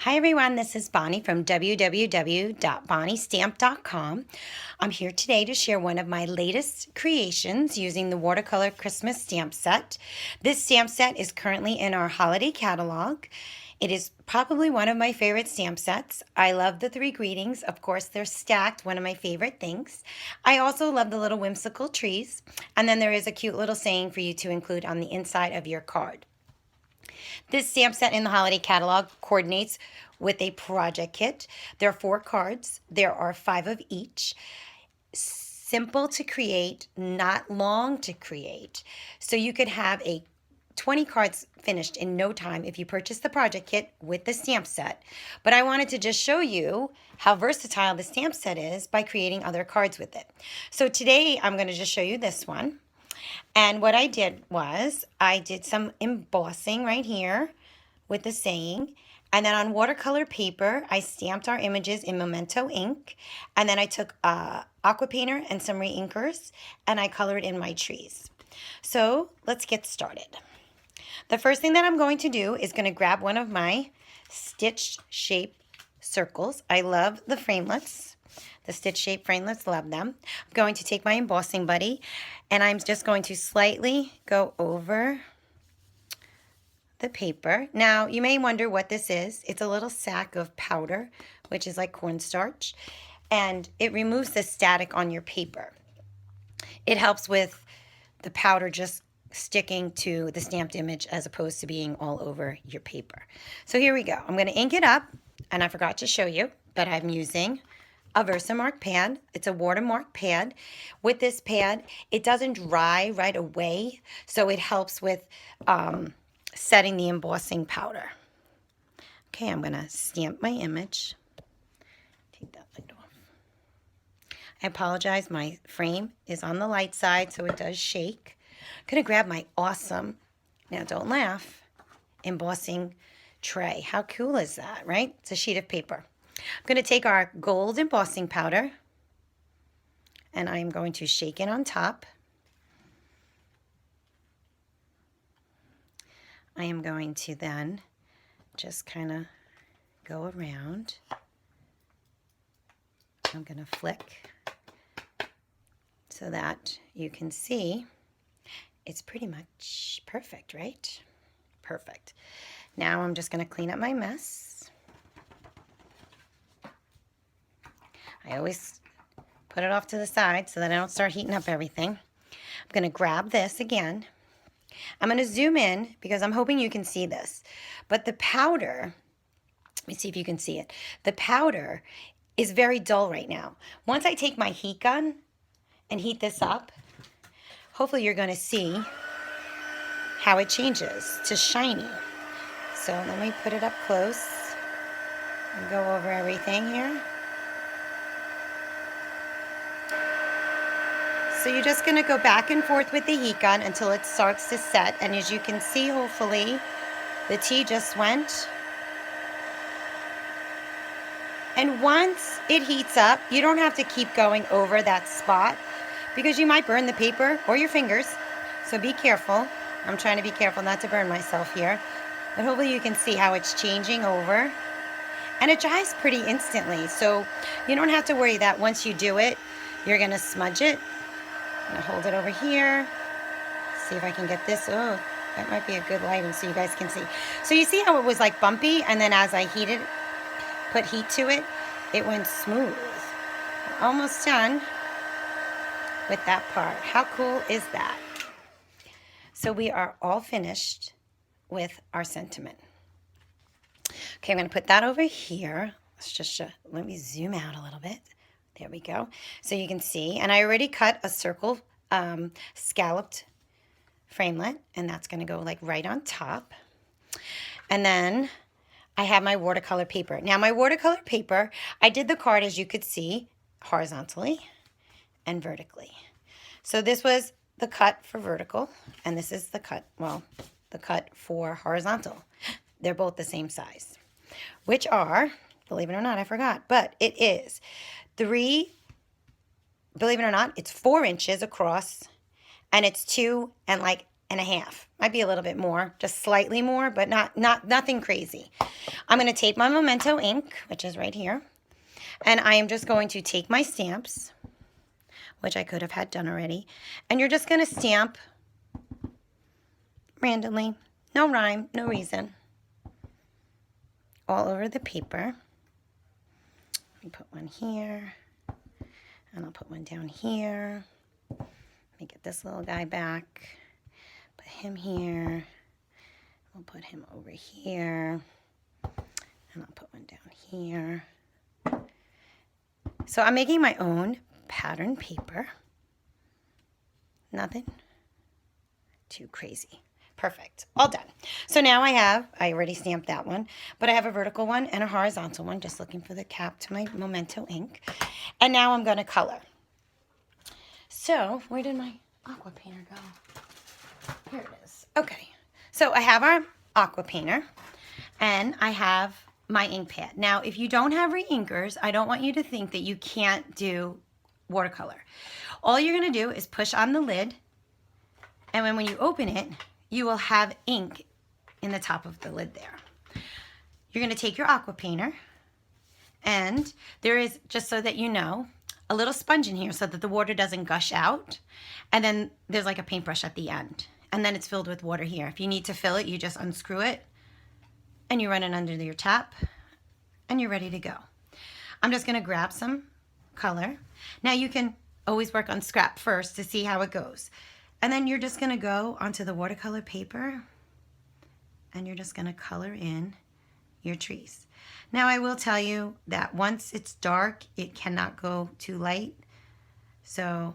Hi everyone, this is Bonnie from www.bonniestamp.com. I'm here today to share one of my latest creations using the Watercolor Christmas Stamp Set. This stamp set is currently in our holiday catalog. It is probably one of my favorite stamp sets. I love the three greetings. Of course, they're stacked, one of my favorite things. I also love the little whimsical trees. And then there is a cute little saying for you to include on the inside of your card. This stamp set in the holiday catalog coordinates with a project kit. There are 4 cards. There are 5 of each. Simple to create, not long to create. So you could have 20 cards finished in no time if you purchase the project kit with the stamp set. But I wanted to just show you how versatile the stamp set is by creating other cards with it. So today I'm going to just show you this one. And what I did was I did some embossing right here with the saying. And then on watercolor paper, I stamped our images in Memento ink. And then I took aqua painter and some reinkers and I colored in my trees. So let's get started. The first thing that I'm going to do is going to grab one of my stitched shape circles. I love the framelits. The stitch shape framelits, love them. I'm going to take my embossing buddy and I'm just going to slightly go over the paper. Now, you may wonder what this is. It's a little sack of powder, which is like cornstarch, and it removes the static on your paper. It helps with the powder just sticking to the stamped image as opposed to being all over your paper. So here we go. I'm going to ink it up, and I forgot to show you, but I'm using a Versamark pad. It's a watermark pad. With this pad, it doesn't dry right away, so it helps with setting the embossing powder. Okay, I'm going to stamp my image. Take that light off. I apologize, my frame is on the light side, so it does shake. I'm going to grab my awesome, now don't laugh, embossing tray. How cool is that, right? It's a sheet of paper. I'm going to take our gold embossing powder and I'm going to shake it on top. I am going to then just kind of go around. I'm going to flick so that you can see it's pretty much perfect, right? Perfect. Now I'm just going to clean up my mess. I always put it off to the side so that I don't start heating up everything. I'm going to grab this again. I'm going to zoom in because I'm hoping you can see this. But the powder, let me see if you can see it. The powder is very dull right now. Once I take my heat gun and heat this up, hopefully you're going to see how it changes to shiny. So let me put it up close and go over everything here. So you're just going to go back and forth with the heat gun until it starts to set. And as you can see, hopefully, the tea just went. And once it heats up, you don't have to keep going over that spot because you might burn the paper or your fingers. So be careful. I'm trying to be careful not to burn myself here. But hopefully you can see how it's changing over. And it dries pretty instantly. So you don't have to worry that once you do it, you're going to smudge it. I'm going to hold it over here. See if I can get this. Oh, that might be a good lighting so you guys can see. So you see how it was like bumpy, and then as I put heat to it, it went smooth. Almost done with that part. How cool is that? So we are all finished with our sentiment. Okay, I'm going to put that over here. Let's just let me zoom out a little bit. There we go. So you can see, and I already cut a circle scalloped framelit, and that's going to go like right on top. And then I have my watercolor paper. Now my watercolor paper, I did the card, as you could see, horizontally and vertically. So this was the cut for vertical, and this is the cut, well, the cut for horizontal. They're both the same size, which are, believe it or not, I forgot, but it is believe it or not, it's 4 inches across, and it's 2 and like and a half. Might be a little bit more, just slightly more, but nothing crazy. I'm going to take my Memento ink, which is right here, and I am just going to take my stamps, which I could have had done already, and you're just going to stamp randomly, no rhyme, no reason, all over the paper. Let me put one here, and I'll put one down here. Let me get this little guy back. Put him here. We'll put him over here. And I'll put one down here. So I'm making my own pattern paper. Nothing too crazy. Perfect. All done. So now I already stamped that one, but I have a vertical one and a horizontal one, just looking for the cap to my Memento ink. And now I'm going to color. So where did my aqua painter go? Here it is. Okay. So I have our aqua painter and I have my ink pad. Now, if you don't have re-inkers, I don't want you to think that you can't do watercolor. All you're going to do is push on the lid, and when you open it, you will have ink in the top of the lid there. You're going to take your aqua painter, and there is, just so that you know, a little sponge in here so that the water doesn't gush out, and then there's like a paintbrush at the end, and then it's filled with water here. If you need to fill it, you just unscrew it, and you run it under your tap, and you're ready to go. I'm just going to grab some color. Now you can always work on scrap first to see how it goes. And then you're just going to go onto the watercolor paper and you're just going to color in your trees. Now I will tell you that once it's dark, it cannot go too light. So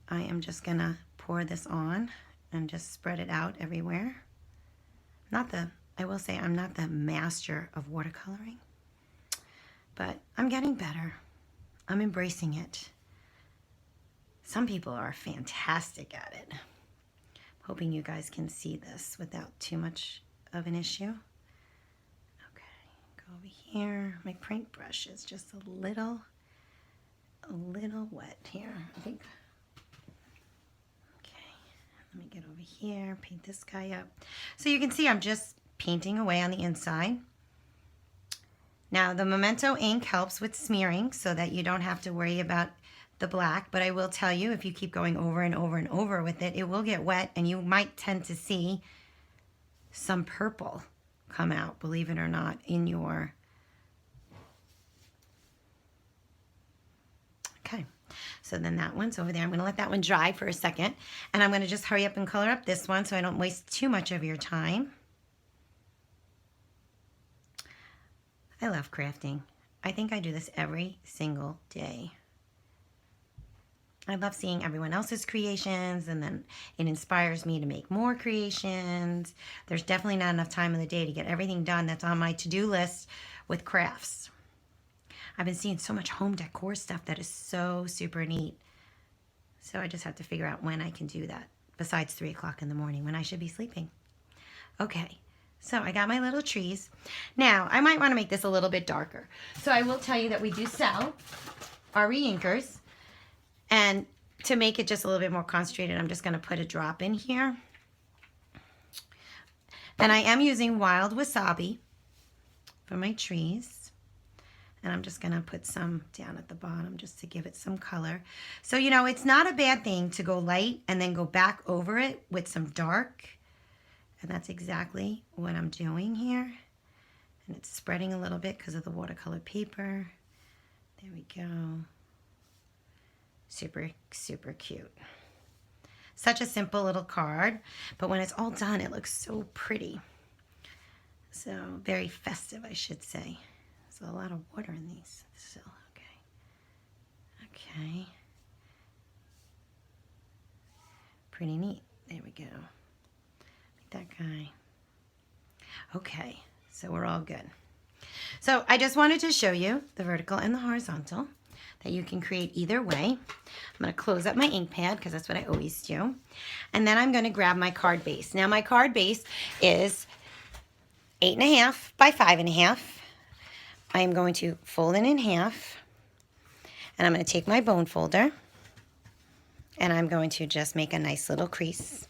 I am just going to pour this on and just spread it out everywhere. I will say I'm not the master of watercoloring, but I'm getting better. I'm embracing it. Some people are fantastic at it. Hoping you guys can see this without too much of an issue. Okay, go over here. My paintbrush is just a little wet here, I think. Okay, let me get over here, paint this guy up. So you can see I'm just painting away on the inside. Now the Memento ink helps with smearing so that you don't have to worry about the black, but I will tell you, if you keep going over and over and over with it, it will get wet and you might tend to see some purple come out, believe it or not, in your... Okay, so then that one's over there. I'm going to let that one dry for a second, and I'm going to just hurry up and color up this one so I don't waste too much of your time. I love crafting. I think I do this every single day. I love seeing everyone else's creations, and then it inspires me to make more creations. There's definitely not enough time in the day to get everything done that's on my to-do list with crafts. I've been seeing so much home decor stuff that is so super neat. So I just have to figure out when I can do that, besides 3 o'clock in the morning when I should be sleeping. Okay, so I got my little trees. Now, I might want to make this a little bit darker. So I will tell you that we do sell our re-inkers. And to make it just a little bit more concentrated, I'm just going to put a drop in here. And I am using wild wasabi for my trees. And I'm just going to put some down at the bottom just to give it some color. So, you know, it's not a bad thing to go light and then go back over it with some dark. And that's exactly what I'm doing here. And it's spreading a little bit because of the watercolor paper. There we go. Super, super cute. Such a simple little card, but when it's all done, it looks so pretty. So very festive, I should say. There's a lot of water in these. So, okay. Okay. Pretty neat. There we go. Like that guy. Okay, so we're all good. So I just wanted to show you the vertical and the horizontal, that you can create either way. I'm going to close up my ink pad because that's what I always do. And then I'm going to grab my card base. Now my card base is 8.5 by 5.5. I am going to fold it in half. And I'm going to take my bone folder. And I'm going to just make a nice little crease.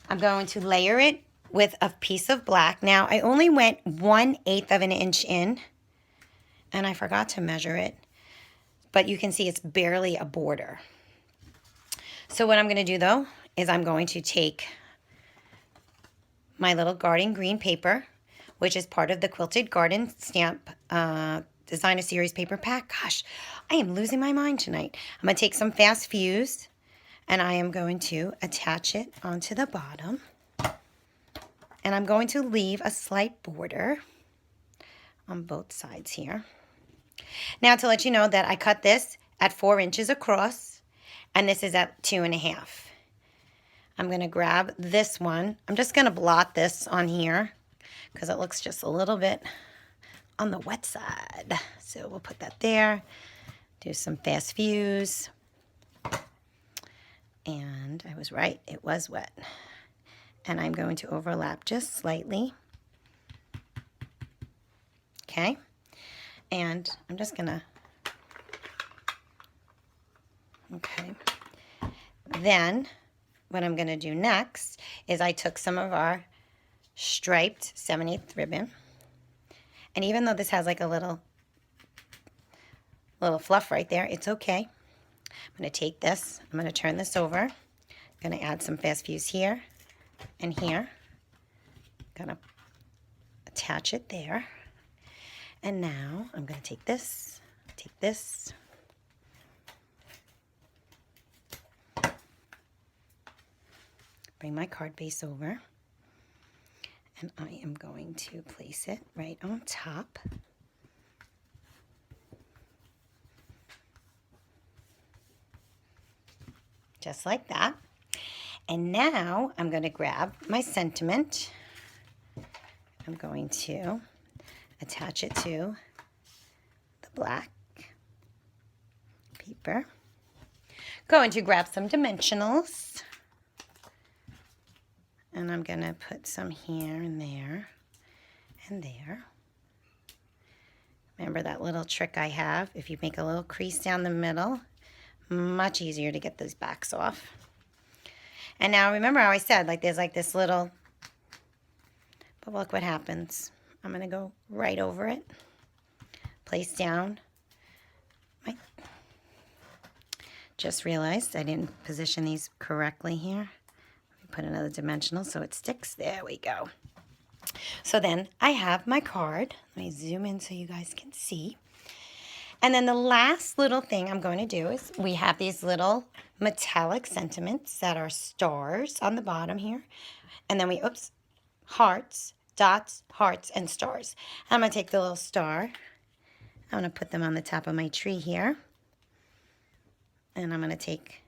I'm going to layer it with a piece of black. Now, I only went 1/8 of an inch in, and I forgot to measure it, but you can see it's barely a border. So what I'm going to do, though, is I'm going to take my little garden green paper, which is part of the Quilted Garden Stamp Designer Series paper pack. Gosh, I am losing my mind tonight. I'm going to take some Fast Fuse, and I am going to attach it onto the bottom. And I'm going to leave a slight border on both sides here. Now, to let you know that I cut this at 4 inches across, and this is at 2.5. I'm going to grab this one. I'm just going to blot this on here because it looks just a little bit on the wet side. So we'll put that there. Do some Fast Fuse. And I was right, it was wet. And I'm going to overlap just slightly. Okay. And I'm just going to, okay. Then what I'm going to do next is I took some of our striped 7/8 ribbon. And even though this has like a little fluff right there, it's okay. I'm going to take this, I'm going to turn this over. I'm going to add some Fast Fuse here and here. I'm going to attach it there. And now I'm going to take this, bring my card base over, and I am going to place it right on top. Just like that. And now I'm going to grab my sentiment. I'm going to attach it to the black paper. Going to grab some dimensionals. And I'm going to put some here and there and there. Remember that little trick I have? If you make a little crease down the middle, much easier to get those backs off. And now remember how I said, like there's like this little, but look what happens. I'm going to go right over it, place down. Just realized I didn't position these correctly here. Put another dimensional so it sticks. There we go. So then I have my card. Let me zoom in so you guys can see. And then the last little thing I'm going to do is we have these little metallic sentiments that are stars on the bottom here. And then we, hearts, dots, hearts, and stars. I'm going to take the little star. I'm going to put them on the top of my tree here. And I'm going to take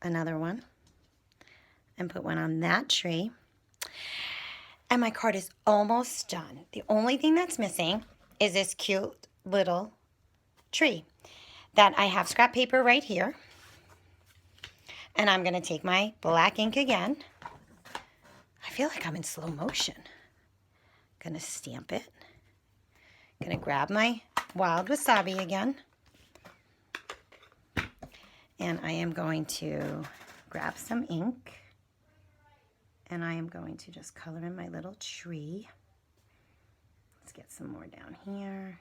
another one and put one on that tree. And my card is almost done. The only thing that's missing is this cute little tree that I have scrap paper right here. And I'm going to take my black ink again. I feel like I'm in slow motion. Going to stamp it. Going to grab my wild wasabi again. And I am going to grab some ink. And I am going to just color in my little tree. Let's get some more down here.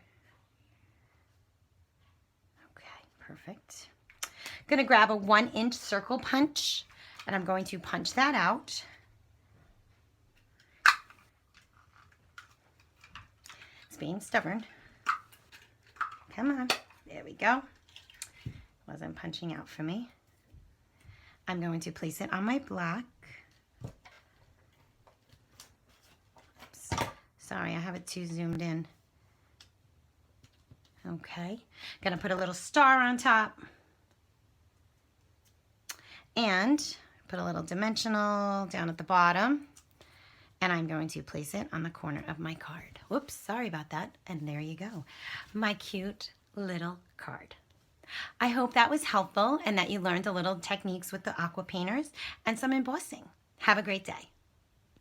Okay, perfect. I'm going to grab a 1-inch circle punch, and I'm going to punch that out. It's being stubborn. Come on. There we go. Wasn't punching out for me. I'm going to place it on my black. Sorry, I have it too zoomed in. Okay, gonna put a little star on top and put a little dimensional down at the bottom, and I'm going to place it on the corner of my card. Whoops, sorry about that. And there you go, my cute little card. I hope that was helpful and that you learned a little techniques with the aqua painters and some embossing. Have a great day.